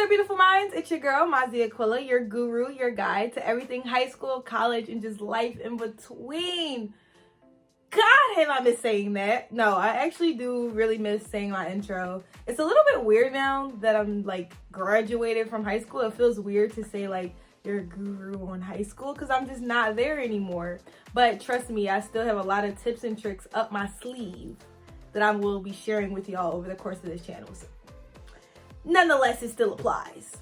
there, beautiful minds. It's your girl, Mazi Aquila, your guru, your guide to everything high school, college, and just life in between. God, have I miss saying that. No, I actually do really miss saying my intro. It's a little bit weird now that I'm like graduated from high school. It feels weird to say like you're a guru in high school because I'm just not there anymore. But trust me, I still have a lot of tips and tricks up my sleeve that I will be sharing with y'all over the course of this channel. So, nonetheless, it still applies.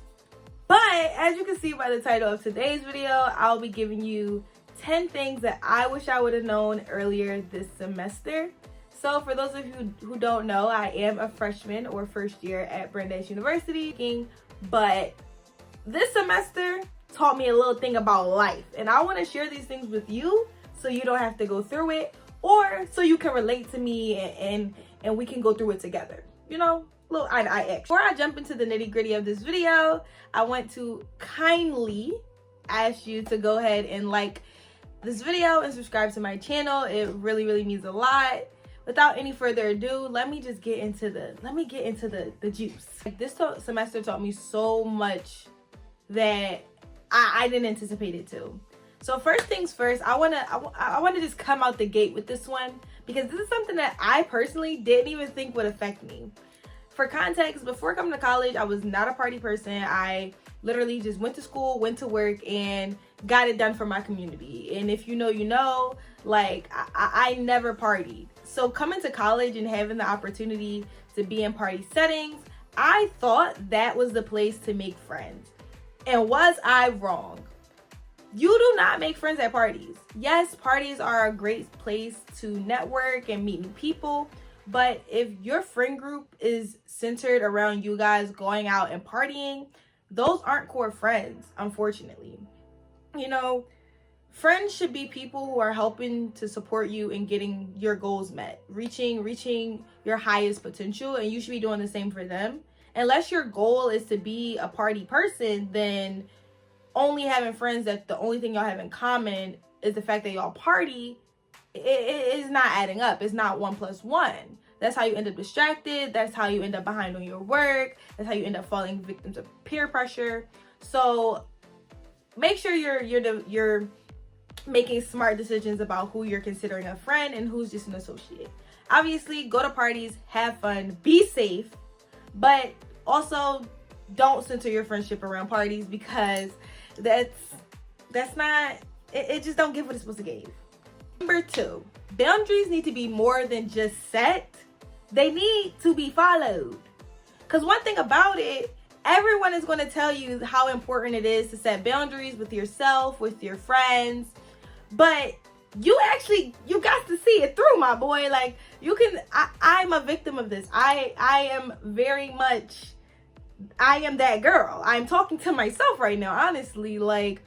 But as you can see by the title of today's video, I'll be giving you 10 things that I wish I would have known earlier this semester. So for those of you who don't know, I am a freshman or first year at Brandeis University, but this semester taught me a little thing about life, and I want to share these things with you so you don't have to go through it, or so you can relate to me and we can go through it together. You know, little eye to eye action. Before I jump into the nitty gritty of this video, I want to kindly ask you to go ahead and like this video and subscribe to my channel. It really means a lot. Without any further ado, let me get into the juice. Like, this semester taught me so much that I didn't anticipate it to. So first things first, I wanna just come out the gate with this one because this is something that I personally didn't even think would affect me. For context, before coming to college, I was not a party person. I literally just went to school, went to work, and got it done for my community. And if you know, you know, like I never partied. So coming to college and having the opportunity to be in party settings, I thought that was the place to make friends. And was I wrong? You do not make friends at parties. Yes, parties are a great place to network and meet new people. But if your friend group is centered around you guys going out and partying, those aren't core friends, unfortunately. You know, friends should be people who are helping to support you in getting your goals met, reaching your highest potential, and you should be doing the same for them. Unless your goal is to be a party person, then only having friends that the only thing y'all have in common is the fact that y'all party, it is not adding up. It's not 1 + 1. That's how you end up distracted. That's how you end up behind on your work. That's how you end up falling victims of peer pressure. So make sure you're making smart decisions about who you're considering a friend and who's just an associate. Obviously, go to parties, have fun, be safe, but also don't center your friendship around parties because that's not, it just don't give what it's supposed to give. Number 2, boundaries need to be more than just set. They need to be followed. Because one thing about it, everyone is going to tell you how important it is to set boundaries with yourself, with your friends. But you got to see it through, my boy. Like, I'm a victim of this. I am that girl. I'm talking to myself right now, honestly. Like,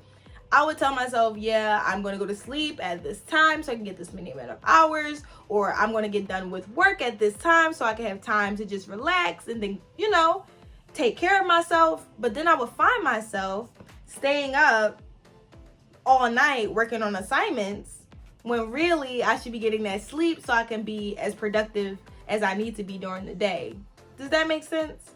I would tell myself, yeah, I'm going to go to sleep at this time so I can get this many amount of hours, or I'm going to get done with work at this time so I can have time to just relax and then, you know, take care of myself. But then I would find myself staying up all night working on assignments when really I should be getting that sleep so I can be as productive as I need to be during the day. Does that make sense?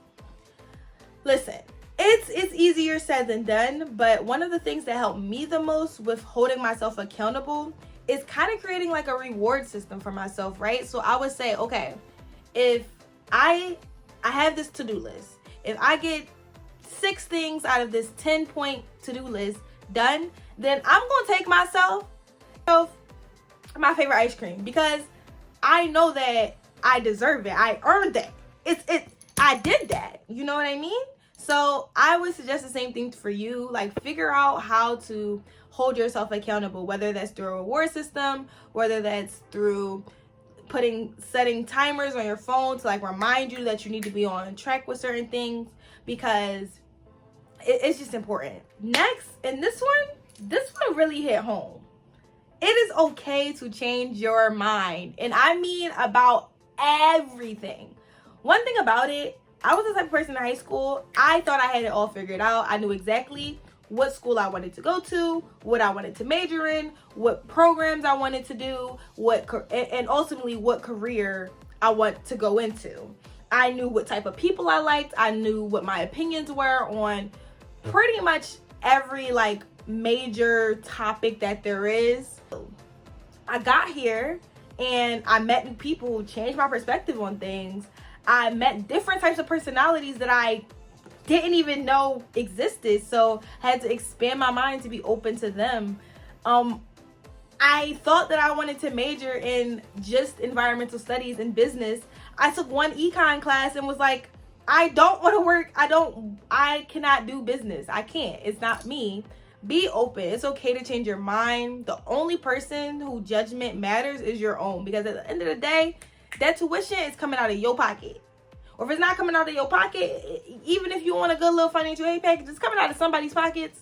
Listen, it's easier said than done, but one of the things that helped me the most with holding myself accountable is kind of creating like a reward system for myself, right? So I would say, okay, if I have this to-do list, if I get 6 things out of this 10-point to-do list done, then I'm gonna take myself my favorite ice cream because I know that I deserve it. I earned that. I did that. You know what I mean? So I would suggest the same thing for you. Like, figure out how to hold yourself accountable, whether that's through a reward system, whether that's through setting timers on your phone to like remind you that you need to be on track with certain things, because it's just important. Next, and this one really hit home. It is okay to change your mind, and I mean about everything. One thing about it, I was the type of person in high school, I thought I had it all figured out. I knew exactly what school I wanted to go to, what I wanted to major in, what programs I wanted to do, and ultimately what career I want to go into. I knew what type of people I liked. I knew what my opinions were on pretty much every like major topic that there is. I got here and I met new people, changed my perspective on things. I met different types of personalities that I didn't even know existed, so I had to expand my mind to be open to them. I thought that I wanted to major in just environmental studies and business. I took one econ class and was like, I don't want to work. I cannot do business. I can't. It's not me. Be open. It's okay to change your mind. The only person who judgment matters is your own, because at the end of the day, that tuition is coming out of your pocket. Or if it's not coming out of your pocket, even if you want a good little financial aid package, it's coming out of somebody's pockets,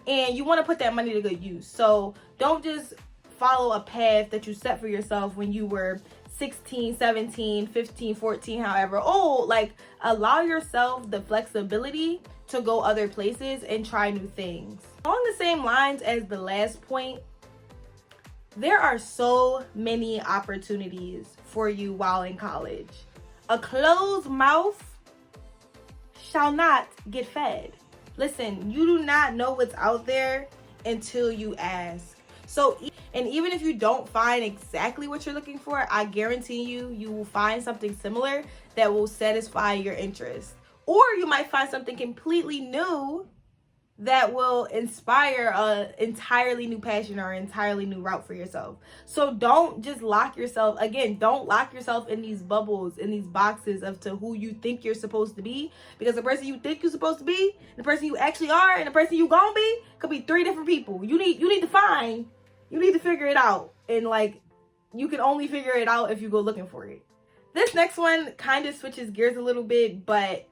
and you want to put that money to good use. So don't just follow a path that you set for yourself when you were 16, 17, 15, 14, however old. Like, allow yourself the flexibility to go other places and try new things. Along the same lines as the last point, there are so many opportunities for you while in college. A closed mouth shall not get fed. Listen, you do not know what's out there until you ask. So, and even if you don't find exactly what you're looking for, I guarantee you will find something similar that will satisfy your interest. Or you might find something completely new that will inspire an entirely new passion or an entirely new route for yourself. So don't just lock yourself, again, don't lock yourself in these bubbles, in these boxes of to who you think you're supposed to be. Because the person you think you're supposed to be, the person you actually are, and the person you gonna be could be three different people. You need to figure it out. And like, you can only figure it out if you go looking for it. This next one kind of switches gears a little bit, but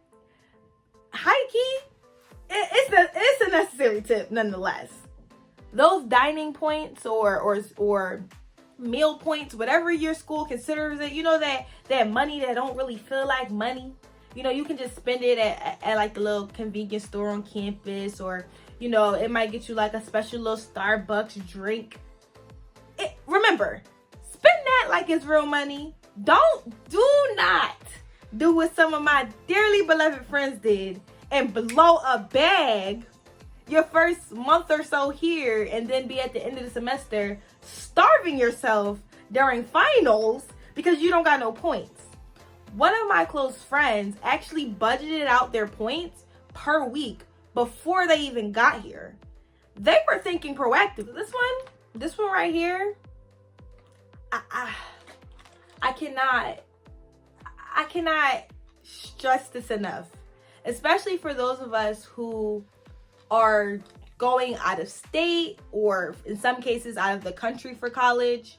high-key, it's a necessary tip nonetheless. Those dining points or meal points, whatever your school considers it, you know, that money that don't really feel like money. You know, you can just spend it at like the little convenience store on campus, or, you know, it might get you like a special little Starbucks drink. Remember, spend that like it's real money. Do not do what some of my dearly beloved friends did and blow a bag your first month or so here, and then be at the end of the semester starving yourself during finals because you don't got no points. One of my close friends actually budgeted out their points per week before they even got here. They were thinking proactive. This one right here, I cannot stress this enough. Especially for those of us who are going out of state, or in some cases out of the country for college.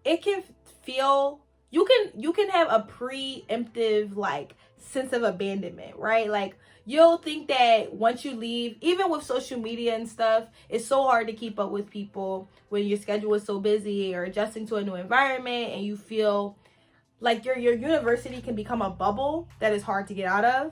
It can feel, you can have a preemptive like sense of abandonment, right? Like, you'll think that once you leave, even with social media and stuff, it's so hard to keep up with people when your schedule is so busy, or adjusting to a new environment, and you feel like your university can become a bubble that is hard to get out of.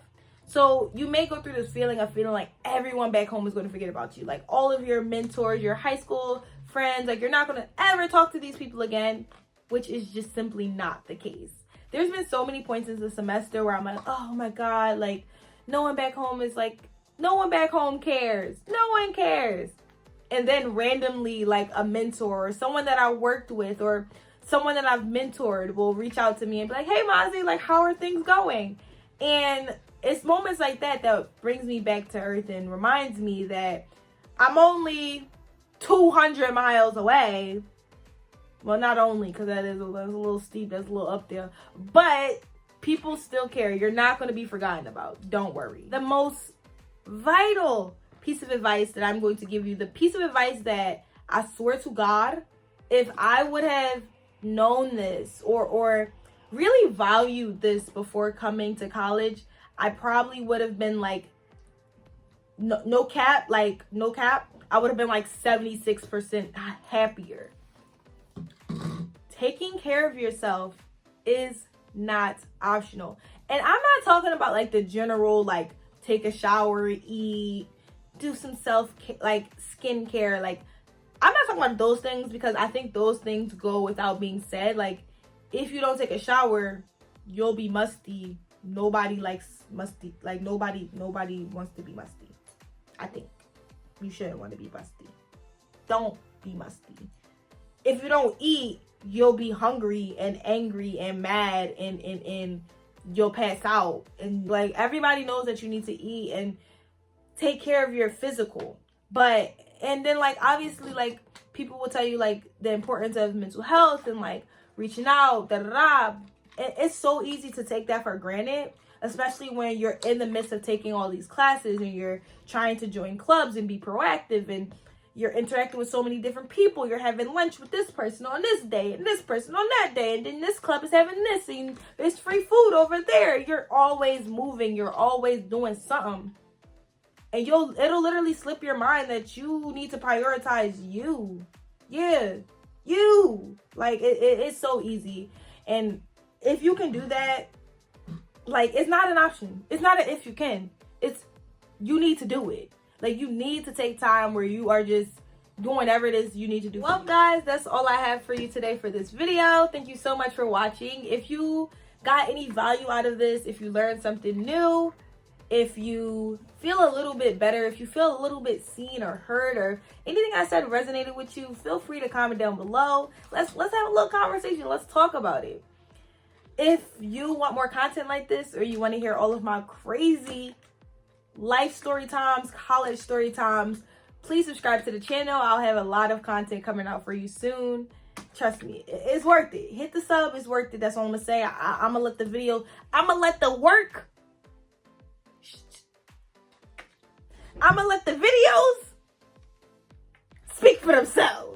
So you may go through this feeling like everyone back home is going to forget about you. Like, all of your mentors, your high school friends, like, you're not going to ever talk to these people again, which is just simply not the case. There's been so many points in the semester where I'm like, oh my God, like, no one back home cares. No one cares. And then randomly, like, a mentor or someone that I worked with or someone that I've mentored will reach out to me and be like, hey, Mazi, like, how are things going? And it's moments like that that brings me back to earth and reminds me that I'm only 200 miles away. Well, not only, because that's a little steep, that's a little up there, but people still care. You're not going to be forgotten about. Don't worry. The most vital piece of advice that I'm going to give you, the piece of advice that I swear to God, if I would have known this or really valued this before coming to college, I probably would have been like, no cap, I would have been like 76% happier. Taking care of yourself is not optional. And I'm not talking about like the general, like, take a shower, eat, do some skincare. Like, I'm not talking about those things, because I think those things go without being said. Like, if you don't take a shower, you'll be musty nobody likes musty. Like nobody wants to be musty. I think you shouldn't want to be musty. Don't be musty. If you don't eat, you'll be hungry and angry and mad and you'll pass out. And like everybody knows that you need to eat and take care of your physical. But and then like obviously like people will tell you like the importance of mental health and like reaching out, da da da. It's so easy to take that for granted, especially when you're in the midst of taking all these classes and you're trying to join clubs and be proactive and you're interacting with so many different people. You're having lunch with this person on this day and this person on that day. And then this club is having this and there's free food over there. You're always moving. You're always doing something. And it'll literally slip your mind that you need to prioritize you. Yeah, you. Like, it's so easy. And if you can do that, like, it's not an option. It's not an if you can. It's, you need to do it. Like, you need to take time where you are just doing whatever it is you need to do. Well, guys, that's all I have for you today for this video. Thank you so much for watching. If you got any value out of this, if you learned something new, if you feel a little bit better, if you feel a little bit seen or heard, or anything I said resonated with you, feel free to comment down below. Let's have a little conversation. Let's talk about it. If you want more content like this, or you want to hear all of my crazy life story times, college story times, please subscribe to the channel. I'll have a lot of content coming out for you soon. Trust me, it's worth it. Hit the sub, it's worth it. That's all I'm gonna say. I'm gonna let the video, I'm gonna let the work, I'm gonna let the videos speak for themselves.